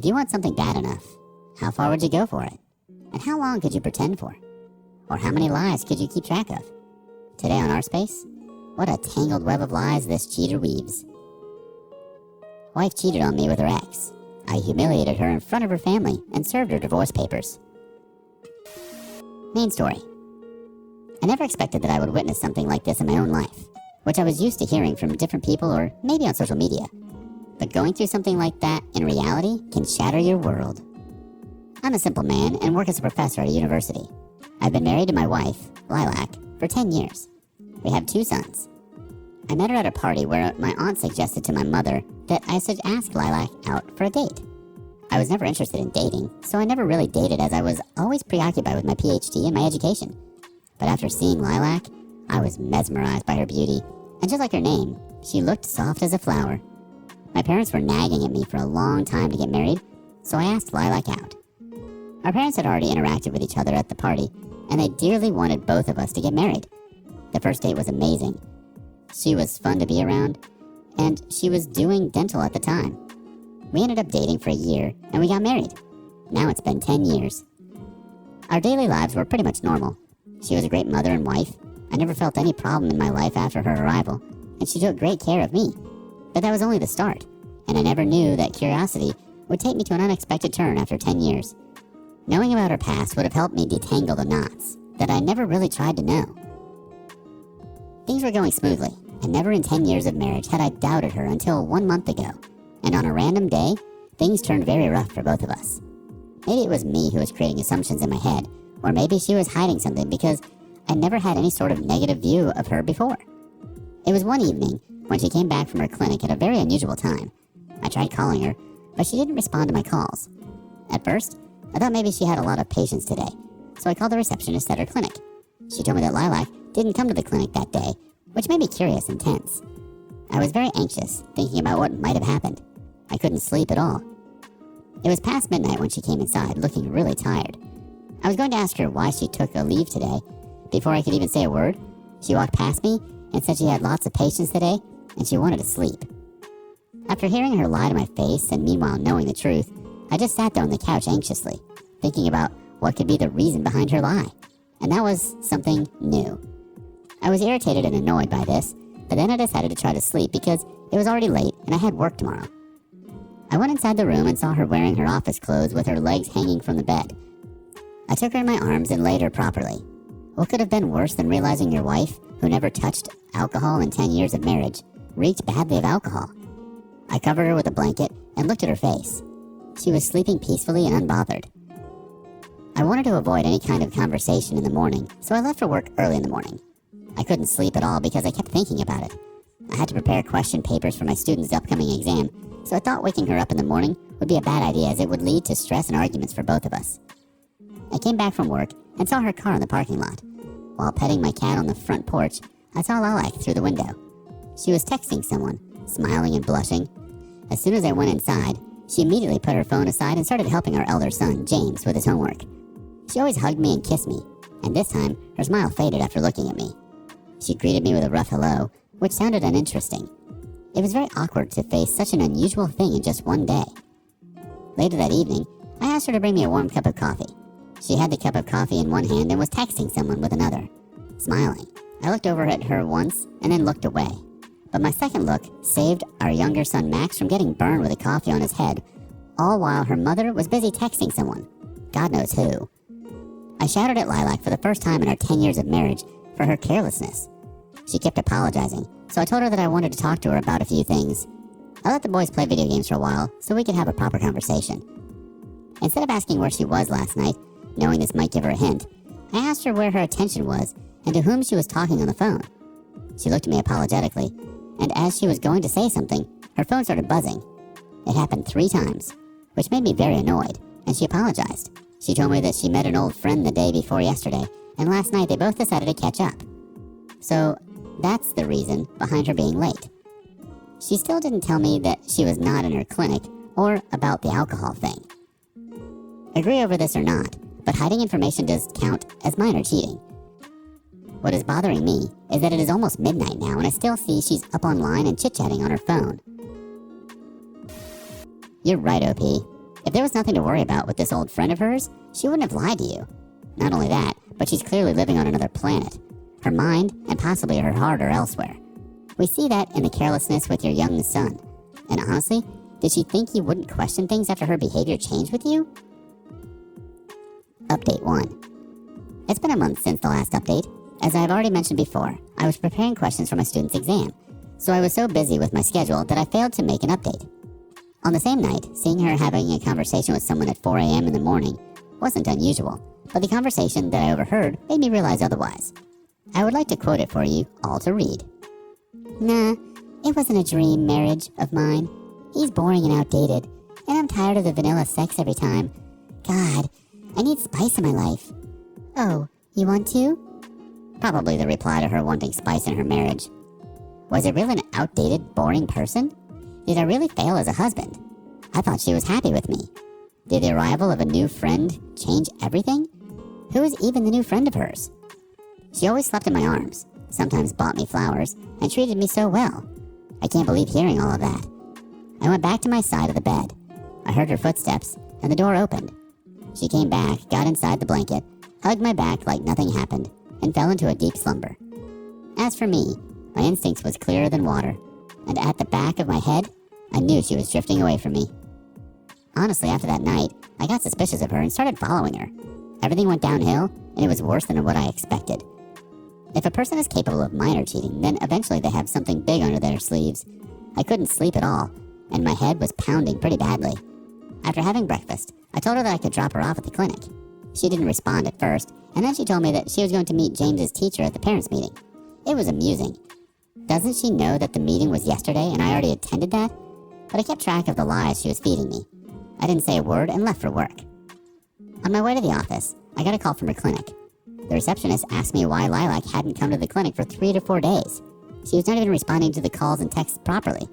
you want something bad enough, how far would you go for it? And how long could you pretend for? Or how many lies could you keep track of? Today on Our Space, what a tangled web of lies this cheater weaves. Wife cheated on me with her ex. I humiliated her in front of her family and served her divorce papers. Main story. I never expected that I would witness something like this in my own life, which I was used to hearing from different people or maybe on social media. But going through something like that in reality can shatter your world. I'm a simple man and work as a professor at a university. I've been married to my wife, Lilac, for 10 years. We have 2 sons. I met her at a party where my aunt suggested to my mother that I should ask Lilac out for a date. I was never interested in dating, so I never really dated as I was always preoccupied with my PhD and my education. But after seeing Lilac, I was mesmerized by her beauty, and just like her name, she looked soft as a flower. My parents were nagging at me for a long time to get married, so I asked Lilac out. Our parents had already interacted with each other at the party, and they dearly wanted both of us to get married. The first date was amazing. She was fun to be around, and she was doing dental at the time. We ended up dating for a year, and we got married. Now it's been 10 years. Our daily lives were pretty much normal. She was a great mother and wife. I never felt any problem in my life after her arrival, and she took great care of me. But that was only the start, and I never knew that curiosity would take me to an unexpected turn after 10 years. Knowing about her past would have helped me detangle the knots that I never really tried to know. Things were going smoothly, and never in 10 years of marriage had I doubted her until 1 month ago, and on a random day, things turned very rough for both of us. Maybe it was me who was creating assumptions in my head, or maybe she was hiding something because I never had any sort of negative view of her before. It was one evening when she came back from her clinic at a very unusual time. I tried calling her, but she didn't respond to my calls. At first, I thought maybe she had a lot of patients today, so I called the receptionist at her clinic. She told me that Lilac didn't come to the clinic that day, which made me curious and tense. I was very anxious, thinking about what might have happened. I couldn't sleep at all. It was past midnight when she came inside, looking really tired. I was going to ask her why she took a leave today. Before I could even say a word, she walked past me and said she had lots of patients today and she wanted to sleep. After hearing her lie to my face and meanwhile knowing the truth, I just sat there on the couch anxiously, thinking about what could be the reason behind her lie. And that was something new. I was irritated and annoyed by this, but then I decided to try to sleep because it was already late and I had work tomorrow. I went inside the room and saw her wearing her office clothes with her legs hanging from the bed. I took her in my arms and laid her properly. What could have been worse than realizing your wife, who never touched alcohol in 10 years of marriage, reeked badly of alcohol? I covered her with a blanket and looked at her face. She was sleeping peacefully and unbothered. I wanted to avoid any kind of conversation in the morning, so I left for work early in the morning. I couldn't sleep at all because I kept thinking about it. I had to prepare question papers for my student's upcoming exam, so I thought waking her up in the morning would be a bad idea as it would lead to stress and arguments for both of us. I came back from work and saw her car in the parking lot. While petting my cat on the front porch, I saw Lilac through the window. She was texting someone, smiling and blushing. As soon as I went inside, she immediately put her phone aside and started helping our elder son, James, with his homework. She always hugged me and kissed me, and this time, her smile faded after looking at me. She greeted me with a rough hello, which sounded uninteresting. It was very awkward to face such an unusual thing in just one day. Later that evening, I asked her to bring me a warm cup of coffee. She had the cup of coffee in one hand and was texting someone with another, smiling. I looked over at her once and then looked away. But my second look saved our younger son Max from getting burned with a coffee on his head, all while her mother was busy texting someone. God knows who. I shouted at Lilac for the first time in our 10 years of marriage for her carelessness. She kept apologizing, so I told her that I wanted to talk to her about a few things. I let the boys play video games for a while so we could have a proper conversation. Instead of asking where she was last night, knowing this might give her a hint, I asked her where her attention was and to whom she was talking on the phone. She looked at me apologetically, and as she was going to say something, her phone started buzzing. It happened 3 times, which made me very annoyed, and she apologized. She told me that she met an old friend the day before yesterday, and last night they both decided to catch up. So that's the reason behind her being late. She still didn't tell me that she was not in her clinic or about the alcohol thing. Agree over this or not, but hiding information does count as minor cheating. What is bothering me is that it is almost midnight now and I still see she's up online and chit-chatting on her phone. You're right, OP. If there was nothing to worry about with this old friend of hers, she wouldn't have lied to you. Not only that, but she's clearly living on another planet. Her mind and possibly her heart are elsewhere. We see that in the carelessness with your young son. And honestly, did she think you wouldn't question things after her behavior changed with you? Update 1. It's been a month since the last update. As I have already mentioned before, I was preparing questions for my student's exam, so I was so busy with my schedule that I failed to make an update. On the same night, seeing her having a conversation with someone at 4 a.m. in the morning wasn't unusual, but the conversation that I overheard made me realize otherwise. I would like to quote it for you all to read. "Nah, it wasn't a dream marriage of mine. He's boring and outdated, and I'm tired of the vanilla sex every time. God, I need spice in my life. Oh, you want to?" Probably the reply to her wanting spice in her marriage. Was it really an outdated, boring person? Did I really fail as a husband? I thought she was happy with me. Did the arrival of a new friend change everything? Who is even the new friend of hers? She always slept in my arms, sometimes bought me flowers, and treated me so well. I can't believe hearing all of that. I went back to my side of the bed. I heard her footsteps, and the door opened. She came back, got inside the blanket, hugged my back like nothing happened, and fell into a deep slumber. As for me, my instincts was clearer than water, and at the back of my head, I knew she was drifting away from me. Honestly, after that night, I got suspicious of her and started following her. Everything went downhill, and it was worse than what I expected. If a person is capable of minor cheating, then eventually they have something big under their sleeves. I couldn't sleep at all, and my head was pounding pretty badly. After having breakfast, I told her that I could drop her off at the clinic. She didn't respond at first, and then she told me that she was going to meet James's teacher at the parents' meeting. It was amusing. Doesn't she know that the meeting was yesterday and I already attended that? But I kept track of the lies she was feeding me. I didn't say a word and left for work. On my way to the office, I got a call from her clinic. The receptionist asked me why Lilac hadn't come to the clinic for 3 to 4 days. She was not even responding to the calls and texts properly.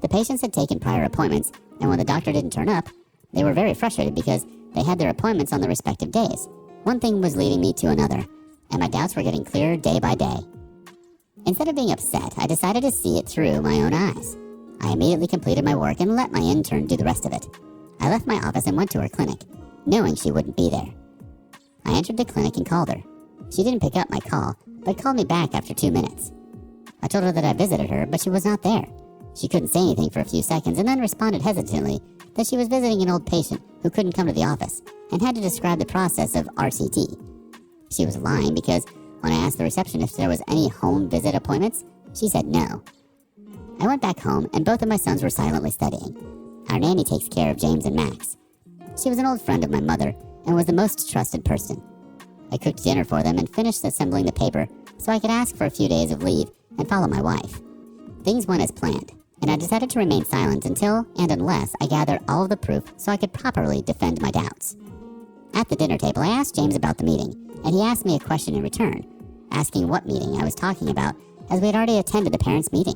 The patients had taken prior appointments, and when the doctor didn't turn up, they were very frustrated because they had their appointments on the respective days. One thing was leading me to another, and my doubts were getting clearer day by day. Instead of being upset, I decided to see it through my own eyes. I immediately completed my work and let my intern do the rest of it. I left my office and went to her clinic, knowing she wouldn't be there. I entered the clinic and called her. She didn't pick up my call, but called me back after 2 minutes. I told her that I visited her, but she was not there. She couldn't say anything for a few seconds and then responded hesitantly that she was visiting an old patient who couldn't come to the office and had to describe the process of RCT. She was lying because when I asked the receptionist if there was any home visit appointments, she said no. I went back home and both of my sons were silently studying. Our nanny takes care of James and Max. She was an old friend of my mother and was the most trusted person. I cooked dinner for them and finished assembling the paper so I could ask for a few days of leave and follow my wife. Things went as planned, and I decided to remain silent until and unless I gathered all of the proof so I could properly defend my doubts. At the dinner table, I asked James about the meeting, and he asked me a question in return, asking what meeting I was talking about, as we had already attended the parents' meeting.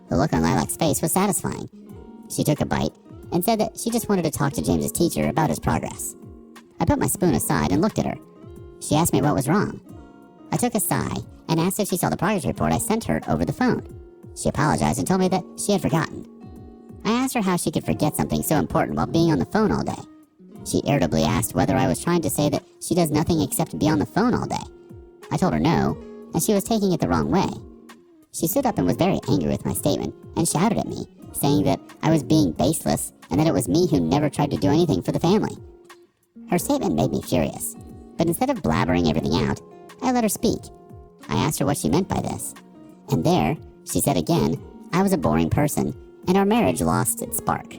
The look on Lilac's face was satisfying. She took a bite and said that she just wanted to talk to James's teacher about his progress. I put my spoon aside and looked at her. She asked me what was wrong. I took a sigh and asked if she saw the progress report I sent her over the phone. She apologized and told me that she had forgotten. I asked her how she could forget something so important while being on the phone all day. She irritably asked whether I was trying to say that she does nothing except be on the phone all day. I told her no, and she was taking it the wrong way. She stood up and was very angry with my statement and shouted at me, saying that I was being baseless and that it was me who never tried to do anything for the family. Her statement made me furious, but instead of blabbering everything out, I let her speak. I asked her what she meant by this, and there, she said again, I was a boring person, and our marriage lost its spark.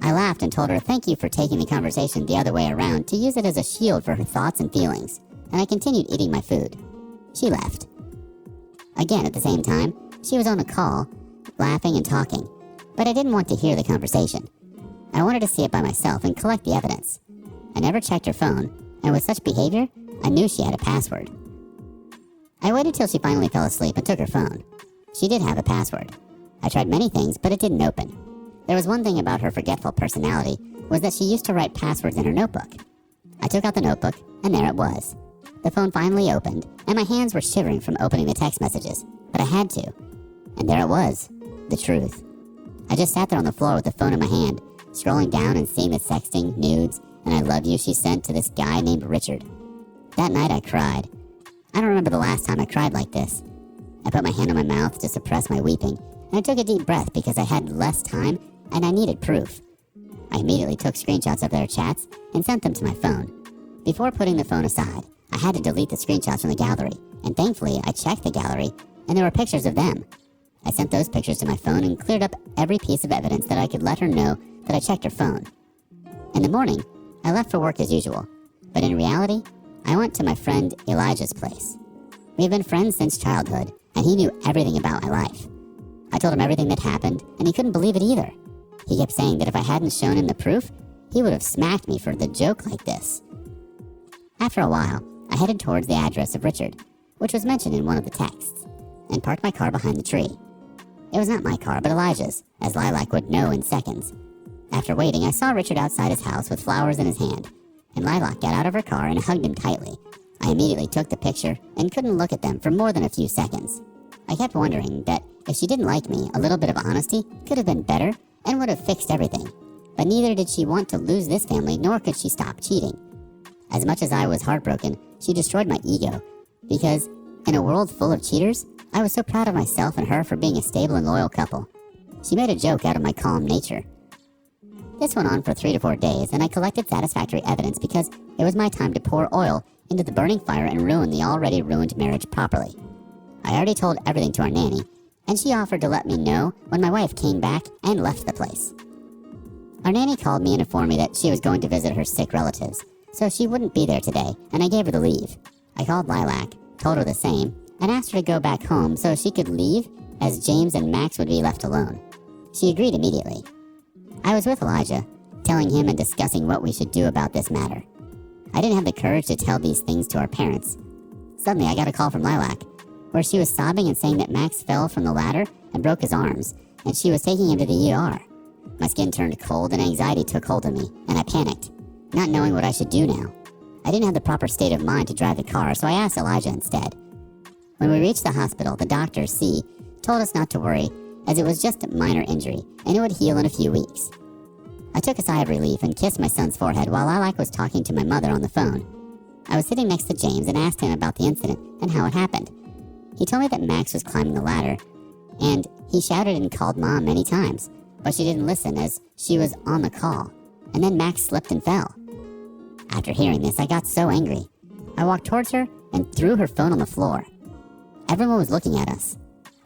I laughed and told her thank you for taking the conversation the other way around to use it as a shield for her thoughts and feelings, and I continued eating my food. She left. Again at the same time, she was on a call, laughing and talking, but I didn't want to hear the conversation. I wanted to see it by myself and collect the evidence. I never checked her phone, and with such behavior, I knew she had a password. I waited till she finally fell asleep and took her phone. She did have a password. I tried many things, but it didn't open. There was one thing about her forgetful personality, was that she used to write passwords in her notebook. I took out the notebook, and there it was. The phone finally opened, and my hands were shivering from opening the text messages, but I had to. And there it was, the truth. I just sat there on the floor with the phone in my hand, scrolling down and seeing the sexting, nudes, and I love you she sent to this guy named Richard. That night I cried. I don't remember the last time I cried like this. I put my hand on my mouth to suppress my weeping, and I took a deep breath because I had less time and I needed proof. I immediately took screenshots of their chats and sent them to my phone. Before putting the phone aside, I had to delete the screenshots from the gallery, and thankfully I checked the gallery and there were pictures of them. I sent those pictures to my phone and cleared up every piece of evidence that I could let her know that I checked her phone. In the morning, I left for work as usual, but in reality, I went to my friend Elijah's place. We have been friends since childhood, and he knew everything about my life. I told him everything that happened, and he couldn't believe it either. He kept saying that if I hadn't shown him the proof, he would have smacked me for the joke like this. After a while, I headed towards the address of Richard, which was mentioned in one of the texts, and parked my car behind the tree. It was not my car, but Elijah's, as Lilac would know in seconds. After waiting, I saw Richard outside his house with flowers in his hand, and Lilac got out of her car and hugged him tightly. I immediately took the picture and couldn't look at them for more than a few seconds. I kept wondering that if she didn't like me, a little bit of honesty could have been better and would have fixed everything. But neither did she want to lose this family, nor could she stop cheating. As much as I was heartbroken, she destroyed my ego, because in a world full of cheaters, I was so proud of myself and her for being a stable and loyal couple. She made a joke out of my calm nature. This went on for 3 to 4 days, and I collected satisfactory evidence because it was my time to pour oil into the burning fire and ruin the already ruined marriage properly. I already told everything to our nanny, and she offered to let me know when my wife came back and left the place. Our nanny called me and informed me that she was going to visit her sick relatives, so she wouldn't be there today, and I gave her the leave. I called Lilac, told her the same, and asked her to go back home so she could leave, as James and Max would be left alone. She agreed immediately. I was with Elijah, telling him and discussing what we should do about this matter. I didn't have the courage to tell these things to our parents. Suddenly, I got a call from Lilac, where she was sobbing and saying that Max fell from the ladder and broke his arms, and she was taking him to the ER. My skin turned cold and anxiety took hold of me, and I panicked, not knowing what I should do now. I didn't have the proper state of mind to drive the car, so I asked Elijah instead. When we reached the hospital, the doctor, C, told us not to worry, as it was just a minor injury, and it would heal in a few weeks. I took a sigh of relief and kissed my son's forehead while Lilac was talking to my mother on the phone. I was sitting next to James and asked him about the incident and how it happened. He told me that Max was climbing the ladder, and he shouted and called Mom many times, but she didn't listen as she was on the call, and then Max slipped and fell. After hearing this, I got so angry. I walked towards her and threw her phone on the floor. Everyone was looking at us.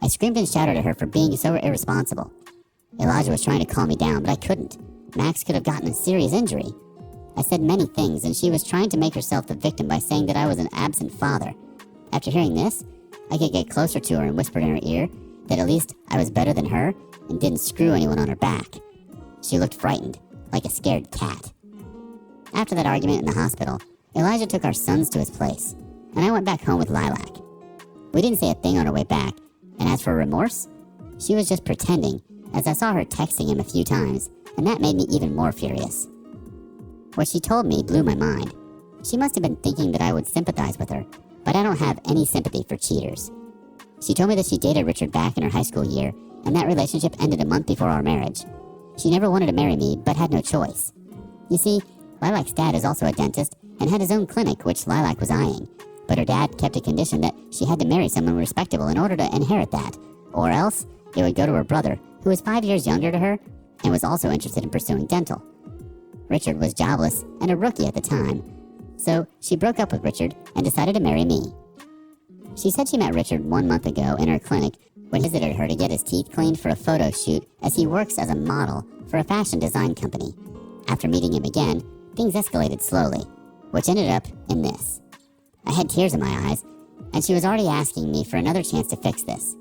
I screamed and shouted at her for being so irresponsible. Elijah was trying to calm me down, but I couldn't. Max could have gotten a serious injury. I said many things, and she was trying to make herself the victim by saying that I was an absent father. After hearing this, I could get closer to her and whispered in her ear that at least I was better than her and didn't screw anyone on her back. She looked frightened, like a scared cat. After that argument in the hospital, Elijah took our sons to his place, and I went back home with Lilac. We didn't say a thing on our way back, and as for remorse, she was just pretending, as I saw her texting him a few times, and that made me even more furious. What she told me blew my mind. She must have been thinking that I would sympathize with her, but I don't have any sympathy for cheaters. She told me that she dated Richard back in her high school year, and that relationship ended a month before our marriage. She never wanted to marry me, but had no choice. You see, Lilac's dad is also a dentist and had his own clinic, which Lilac was eyeing, but her dad kept a condition that she had to marry someone respectable in order to inherit that, or else it would go to her brother, who was 5 years younger to her and was also interested in pursuing dental. Richard was jobless and a rookie at the time, so she broke up with Richard and decided to marry me. She said she met Richard 1 month ago in her clinic when he visited her to get his teeth cleaned for a photo shoot, as he works as a model for a fashion design company. After meeting him again, things escalated slowly, which ended up in this. I had tears in my eyes, and she was already asking me for another chance to fix this.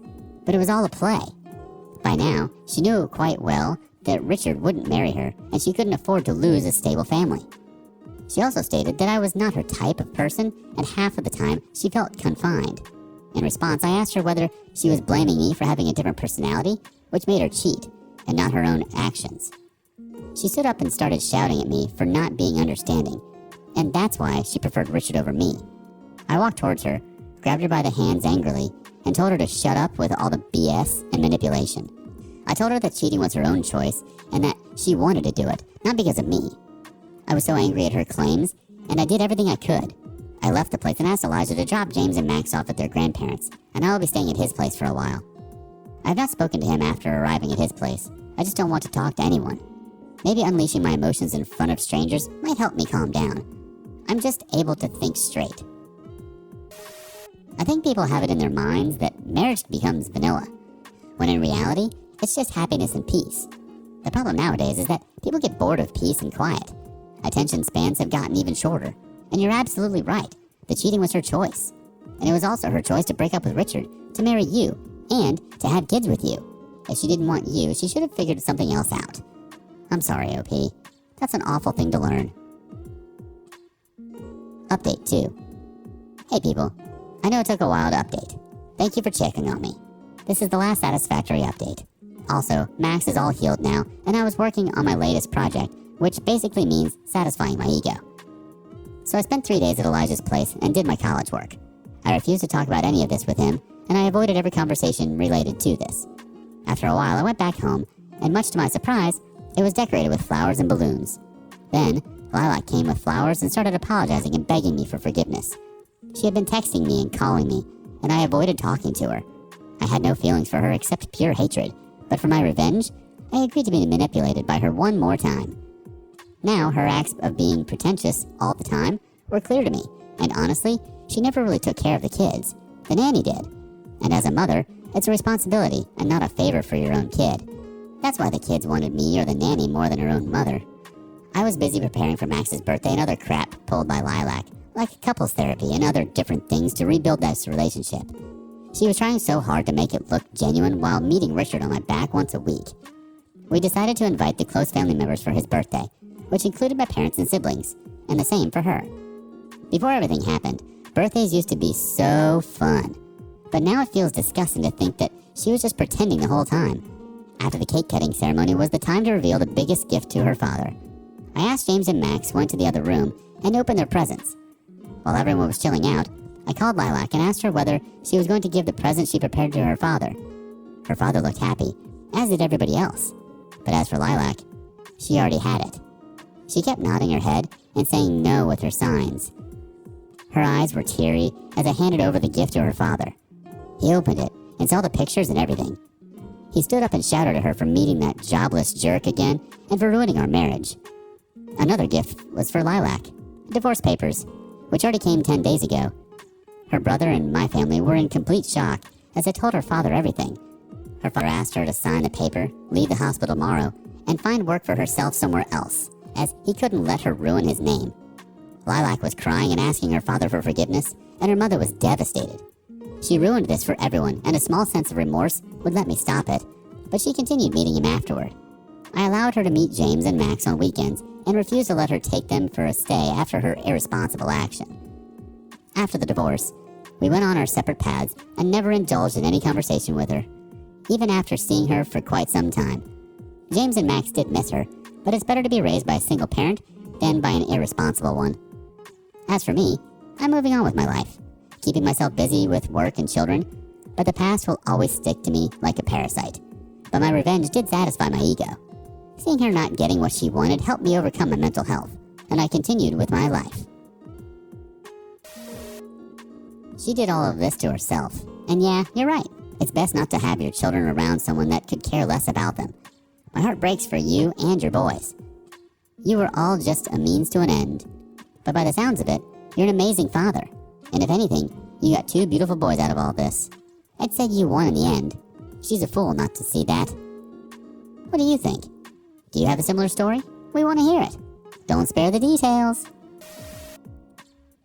But it was all a play. By now, she knew quite well that Richard wouldn't marry her, and she couldn't afford to lose a stable family. She also stated that I was not her type of person, and half of the time she felt confined. In response, I asked her whether she was blaming me for having a different personality, which made her cheat, and not her own actions. She stood up and started shouting at me for not being understanding, and that's why she preferred Richard over me. I walked towards her, grabbed her by the hands angrily, and told her to shut up with all the BS and manipulation. I told her that cheating was her own choice, and that She wanted to do it, not because of me. I was so angry at her claims, and I did everything I could. I left the place and asked Elijah to drop James and Max off at their grandparents', and I will be staying at his place for a while. I have not spoken to him after arriving at his place. I just don't want to talk to anyone. Maybe unleashing my emotions in front of strangers might help me calm down. I'm just able to think straight. I think people have it in their minds that marriage becomes vanilla, when in reality, it's just happiness and peace. The problem nowadays is that people get bored of peace and quiet. Attention spans have gotten even shorter. And you're absolutely right. The cheating was her choice. And it was also her choice to break up with Richard, to marry you, and to have kids with you. If she didn't want you, she should have figured something else out. I'm sorry, OP. That's an awful thing to learn. Update 2. Hey people. I know it took a while to update. Thank you for checking on me. This is the last satisfactory update. Also, Max is all healed now, and I was working on my latest project, which basically means satisfying my ego. So I spent 3 days at Elijah's place and did my college work. I refused to talk about any of this with him, and I avoided every conversation related to this. After a while, I went back home, and much to my surprise, it was decorated with flowers and balloons. Then, Lilac came with flowers and started apologizing and begging me for forgiveness. She had been texting me and calling me, and I avoided talking to her. I had no feelings for her except pure hatred, but for my revenge, I agreed to be manipulated by her one more time. Now, her acts of being pretentious all the time were clear to me, and honestly, she never really took care of the kids. The nanny did. And as a mother, it's a responsibility and not a favor for your own kid. That's why the kids wanted me or the nanny more than her own mother. I was busy preparing for Max's birthday and other crap pulled by Lilac, like couples therapy and other different things to rebuild this relationship. She was trying so hard to make it look genuine while meeting Richard on my back once a week. We decided to invite the close family members for his birthday, which included my parents and siblings, and the same for her. Before everything happened, birthdays used to be so fun. But now it feels disgusting to think that she was just pretending the whole time. After the cake cutting ceremony was the time to reveal the biggest gift to her father. I asked James and Max to go into the other room and open their presents. While everyone was chilling out, I called Lilac and asked her whether she was going to give the present she prepared to her father. Her father looked happy, as did everybody else. But as for Lilac, she already had it. She kept nodding her head and saying no with her signs. Her eyes were teary as I handed over the gift to her father. He opened it and saw the pictures and everything. He stood up and shouted at her for meeting that jobless jerk again and for ruining our marriage. Another gift was for Lilac, divorce papers, which already came 10 days ago. Her brother and my family were in complete shock as I told her father everything. Her father asked her to sign the paper, leave the hospital tomorrow, and find work for herself somewhere else, as he couldn't let her ruin his name. Lilac was crying and asking her father for forgiveness, and her mother was devastated. She ruined this for everyone, and a small sense of remorse would let me stop it, but she continued meeting him afterward. I allowed her to meet James and Max on weekends, and refused to let her take them for a stay after her irresponsible action. After the divorce, we went on our separate paths and never indulged in any conversation with her, even after seeing her for quite some time. James and Max did miss her, but it's better to be raised by a single parent than by an irresponsible one. As for me, I'm moving on with my life, keeping myself busy with work and children, but the past will always stick to me like a parasite. But my revenge did satisfy my ego. Seeing her not getting what she wanted helped me overcome my mental health, and I continued with my life. She did all of this to herself, and yeah, you're right. It's best not to have your children around someone that could care less about them. My heart breaks for you and your boys. You were all just a means to an end. But by the sounds of it, you're an amazing father. And if anything, you got 2 beautiful boys out of all this. I'd say you won in the end. She's a fool not to see that. What do you think? Do you have a similar story? We want to hear it. Don't spare the details.